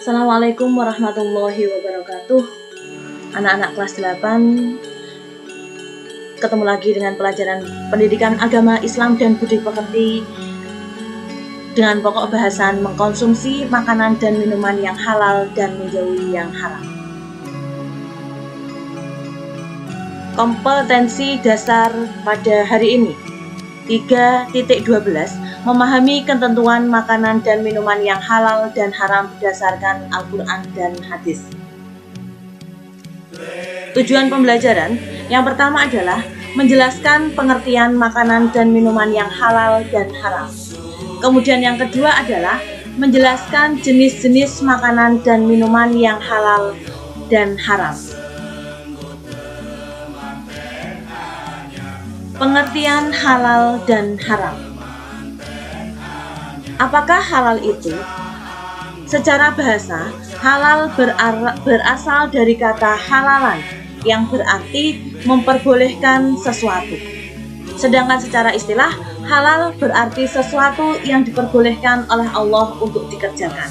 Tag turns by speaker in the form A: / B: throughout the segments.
A: Assalamualaikum warahmatullahi wabarakatuh. Anak-anak kelas 8, ketemu lagi dengan pelajaran pendidikan agama Islam dan budi pekerti dengan pokok bahasan mengkonsumsi makanan dan minuman yang halal dan menjauhi yang haram. Kompetensi dasar pada hari ini 3.12 memahami ketentuan makanan dan minuman yang halal dan haram berdasarkan Al-Quran dan hadis. Tujuan pembelajaran yang pertama adalah menjelaskan pengertian makanan dan minuman yang halal dan haram. Kemudian yang kedua adalah menjelaskan jenis-jenis makanan dan minuman yang halal dan haram. Pengertian halal dan haram. Apakah halal itu? Secara bahasa, halal berasal dari kata halalan yang berarti memperbolehkan sesuatu. Sedangkan secara istilah, halal berarti sesuatu yang diperbolehkan oleh Allah untuk dikerjakan.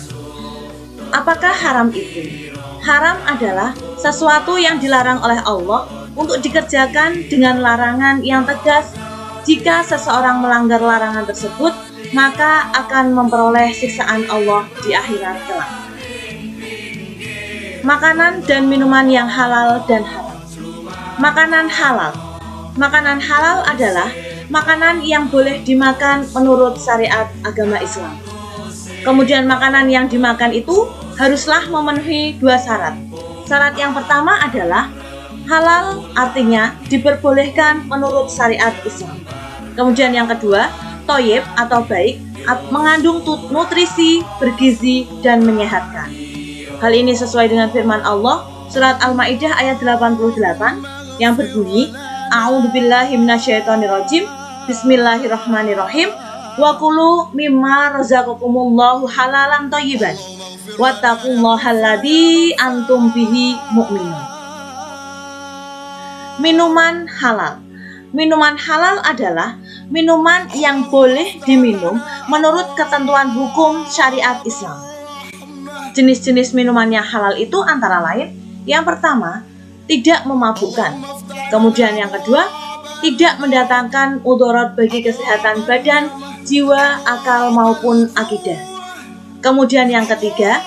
A: Apakah haram itu? Haram adalah sesuatu yang dilarang oleh Allah untuk dikerjakan dengan larangan yang tegas. Jika seseorang melanggar larangan tersebut, maka akan memperoleh siksaan Allah di akhirat kelak. Makanan dan minuman yang halal dan haram. Makanan halal. Makanan halal adalah makanan yang boleh dimakan menurut syariat agama Islam. Kemudian makanan yang dimakan itu haruslah memenuhi dua syarat. Syarat yang pertama adalah halal, artinya diperbolehkan menurut syariat Islam. Kemudian yang kedua, thayyib atau baik, mengandung nutrisi, bergizi, dan menyehatkan. Hal ini sesuai dengan firman Allah surat Al-Maidah ayat 88 yang berbunyi, A'udzubillahi minasyaitonirrajim, Bismillahirrahmanirrahim, wa kulu mimma razaqakumullahu halalan thayyiban wattaqullahalladzi antum bihi mu'minun. Minuman halal. Minuman halal adalah minuman yang boleh diminum menurut ketentuan hukum syariat Islam. Jenis-jenis minuman yang halal itu antara lain, yang pertama, tidak memabukkan. Kemudian yang kedua, tidak mendatangkan mudarat bagi kesehatan badan, jiwa, akal maupun akidah. Kemudian yang ketiga,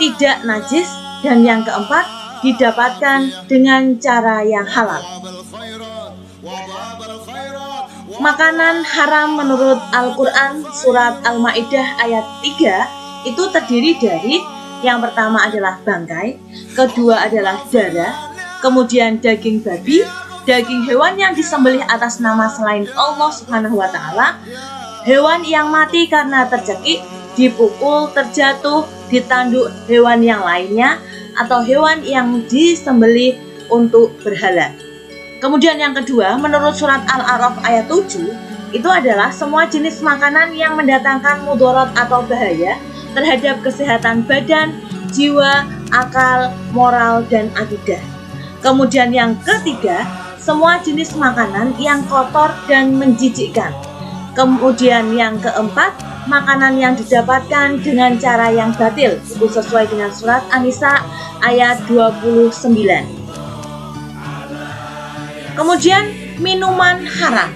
A: tidak najis. Dan yang keempat, didapatkan dengan cara yang halal. Makanan haram menurut Al-Quran surat Al-Maidah ayat 3 itu terdiri dari yang pertama adalah bangkai, kedua adalah darah, kemudian daging babi, daging hewan yang disembelih atas nama selain Allah Subhanahu wa Ta'ala, hewan yang mati karena tercekik, dipukul, terjatuh, ditanduk hewan yang lainnya, atau hewan yang disembelih untuk berhala. Kemudian yang kedua, menurut surat Al-A'raf ayat 7, itu adalah semua jenis makanan yang mendatangkan mudarat atau bahaya terhadap kesehatan badan, jiwa, akal, moral, dan akidah. Kemudian yang ketiga, semua jenis makanan yang kotor dan menjijikkan. Kemudian yang keempat, makanan yang didapatkan dengan cara yang batil, itu sesuai dengan surat An-Nisa ayat 29. Kemudian minuman haram.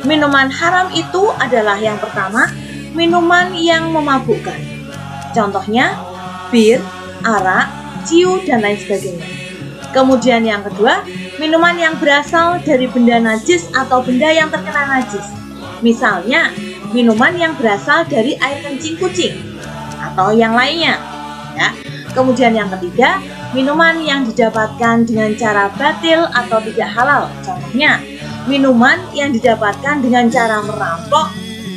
A: Minuman haram itu adalah yang pertama, minuman yang memabukkan. Contohnya, bir, arak, ciu, dan lain sebagainya. Kemudian yang kedua, minuman yang berasal dari benda najis atau benda yang terkena najis. Misalnya, minuman yang berasal dari air kencing kucing atau yang lainnya. Ya. Kemudian yang ketiga, minuman yang didapatkan dengan cara batil atau tidak halal. Contohnya, minuman yang didapatkan dengan cara merampok,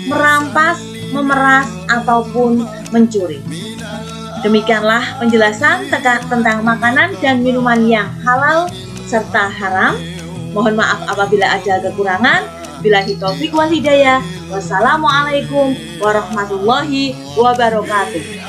A: merampas, memeras, ataupun mencuri. Demikianlah penjelasan tentang makanan dan minuman yang halal serta haram. Mohon maaf apabila ada kekurangan. Billahi taufiq wal hidayah. Wassalamualaikum warahmatullahi wabarakatuh.